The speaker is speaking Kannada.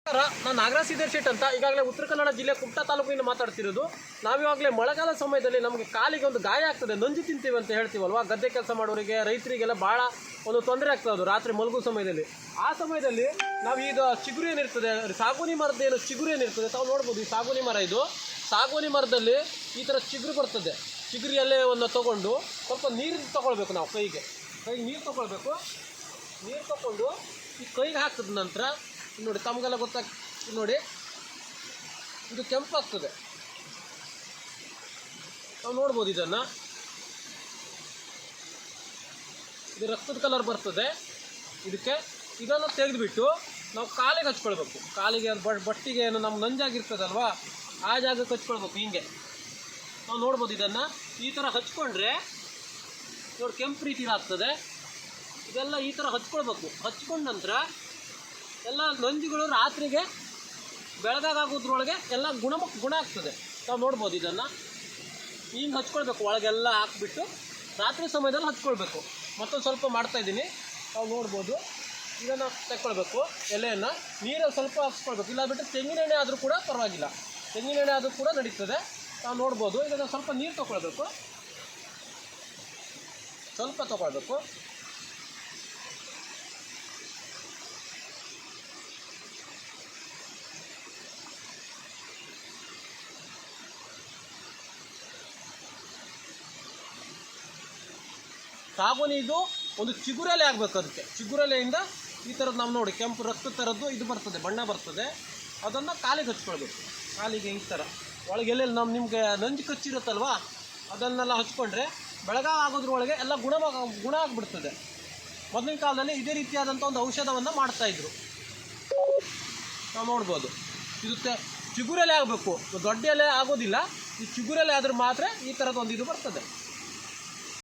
ನಾನು ನಾಗರಾಜ್ ಶೆಟ್ ಅಂತ ಈಗಾಗಲೇ ಉತ್ತರ ಕನ್ನಡ ಜಿಲ್ಲೆ ಕುಮಟಾ ತಾಲೂಕಿನಿಂದ ಮಾತಾಡ್ತಿರೋದು. ನಾವಿವಾಗಲೇ ಮಳೆಗಾಲ ಸಮಯದಲ್ಲಿ ನಮಗೆ ಕಾಲಿಗೆ ಒಂದು ಗಾಯ ಆಗ್ತದೆ, ನಂಜು ತಿಂತೀವಿ ಅಂತ ಹೇಳ್ತೀವಲ್ವಾ. ಗದ್ದೆ ಕೆಲಸ ಮಾಡೋರಿಗೆ, ರೈತರಿಗೆಲ್ಲ ಭಾಳ ಒಂದು ತೊಂದರೆ ಆಗ್ತದೆ ರಾತ್ರಿ ಮಲಗೋ ಸಮಯದಲ್ಲಿ. ಆ ಸಮಯದಲ್ಲಿ ನಾವು ಇದು ಚಿಗುರು ಏನಿರ್ತದೆ, ಸಾಗುನಿ ಮರದ ಏನು ಚಿಗುರು ಏನಿರ್ತದೆ ತಾವು ನೋಡ್ಬೋದು. ಈ ಸಾಗುನಿ ಮರ, ಇದು ಸಾಗುನಿ ಮರದಲ್ಲಿ ಈ ಥರ ಚಿಗುರು ಬರ್ತದೆ. ಚಿಗುರು ಎಲೆಯನ್ನು ತೊಗೊಂಡು ಸ್ವಲ್ಪ ನೀರು ತೊಗೊಳ್ಬೇಕು. ನಾವು ಕೈಗೆ ನೀರು ತೊಗೊಳ್ಬೇಕು. ನೀರು ತೊಗೊಂಡು ಈ ಕೈಗೆ ಹಾಕಿದ ನಂತರ ನೋಡಿ, ತಮಗೆಲ್ಲ ಗೊತ್ತಾಗ್ತದೆ ನೋಡಿ, ಇದು ಕೆಂಪಾಗ್ತದೆ. ನಾವು ನೋಡ್ಬೋದು ಇದನ್ನು. ಇದು ರಕ್ತದ ಕಲರ್ ಬರ್ತದೆ. ಇದನ್ನು ತೆಗೆದುಬಿಟ್ಟು ನಾವು ಕಾಲಿಗೆ ಹಚ್ಕೊಳ್ಬೇಕು. ಕಾಲಿಗೆ ಬಟ್ಟಿಗೆ ಏನು ನಮ್ಮ ನಂಜಾಗಿರ್ತದಲ್ವ, ಆ ಜಾಗಕ್ಕೆ ಹಚ್ಕೊಳ್ಬೇಕು. ಹೀಗೆ ನಾವು ನೋಡ್ಬೋದು. ಇದನ್ನು ಈ ಥರ ಹಚ್ಕೊಂಡ್ರೆ ನೋಡಿ ಕೆಂಪು ರೀತಿ ಆಗ್ತದೆ. ಇದೆಲ್ಲ ಈ ಥರ ಹಚ್ಕೊಳ್ಬೇಕು. ಹಚ್ಕೊಂಡ ನಂತರ ಎಲ್ಲ ನಂಜುಗಳು ರಾತ್ರಿಗೆ ಬೆಳಗಾಗೋದ್ರೊಳಗೆ ಎಲ್ಲ ಗುಣ ಆಗ್ತದೆ. ನಾವು ನೋಡ್ಬೋದು. ಇದನ್ನು ಹಿಂಗೆ ಹಚ್ಕೊಳ್ಬೇಕು. ಒಳಗೆಲ್ಲ ಹಾಕ್ಬಿಟ್ಟು ರಾತ್ರಿ ಸಮಯದಲ್ಲಿ ಹಚ್ಕೊಳ್ಬೇಕು. ಮತ್ತೊಂದು ಸ್ವಲ್ಪ ಮಾಡ್ತಾಯಿದ್ದೀನಿ, ನಾವು ನೋಡ್ಬೋದು. ಇದನ್ನು ತೆಕ್ಕೊಳ್ಬೇಕು. ಎಲೆಯನ್ನು ನೀರಲ್ಲಿ ಸ್ವಲ್ಪ ಹಾಕ್ಸ್ಕೊಳ್ಬೇಕು. ಇಲ್ಲ ಬಿಟ್ಟು ತೆಂಗಿನ ಎಣ್ಣೆ ಆದರೂ ಕೂಡ ಪರವಾಗಿಲ್ಲ, ತೆಂಗಿನ ಎಣ್ಣೆ ಆದರೂ ಕೂಡ ನಡೀತದೆ. ನಾವು ನೋಡ್ಬೋದು. ಇದನ್ನು ಸ್ವಲ್ಪ ನೀರು ತೊಗೊಳ್ಬೇಕು, ಸ್ವಲ್ಪ ತೊಗೊಳ್ಬೇಕು. ಸಾಗುನಿ ಇದು ಒಂದು ಚಿಗುರೆಲೆ ಆಗಬೇಕು. ಅದಕ್ಕೆ ಚಿಗುರೆಲೆಯಿಂದ ಈ ಥರದ್ದು ನಾವು ನೋಡಿ ಕೆಂಪು ರಕ್ತ ಥರದ್ದು ಇದು ಬರ್ತದೆ, ಬಣ್ಣ ಬರ್ತದೆ. ಅದನ್ನು ಕಾಲಿಗೆ ಹಚ್ಕೊಳ್ಬೇಕು. ಕಾಲಿಗೆ ಈ ಥರ ಒಳಗೆಲ್ಲ ನಿಮಗೆ ನಂಜು ಕಚ್ಚಿರುತ್ತಲ್ವ, ಅದನ್ನೆಲ್ಲ ಹಚ್ಕೊಂಡ್ರೆ ಬೆಳಗಾಗೋದ್ರೊಳಗೆ ಎಲ್ಲ ಗುಣ ಆಗಿಬಿಡ್ತದೆ. ಮೊದಲಿನ ಕಾಲದಲ್ಲಿ ಇದೇ ರೀತಿಯಾದಂಥ ಒಂದು ಔಷಧವನ್ನು ಮಾಡ್ತಾಯಿದ್ರು. ನಾವು ನೋಡ್ಬೋದು. ಇದು ಚಿಗುರೆಲೆ ಆಗಬೇಕು, ದೊಡ್ಡ ಎಲೆ ಆಗೋದಿಲ್ಲ. ಈ ಚಿಗುರೆಲೆ ಆದ್ರೆ ಮಾತ್ರ ಈ ಥರದ್ದು ಒಂದು ಇದು ಬರ್ತದೆ.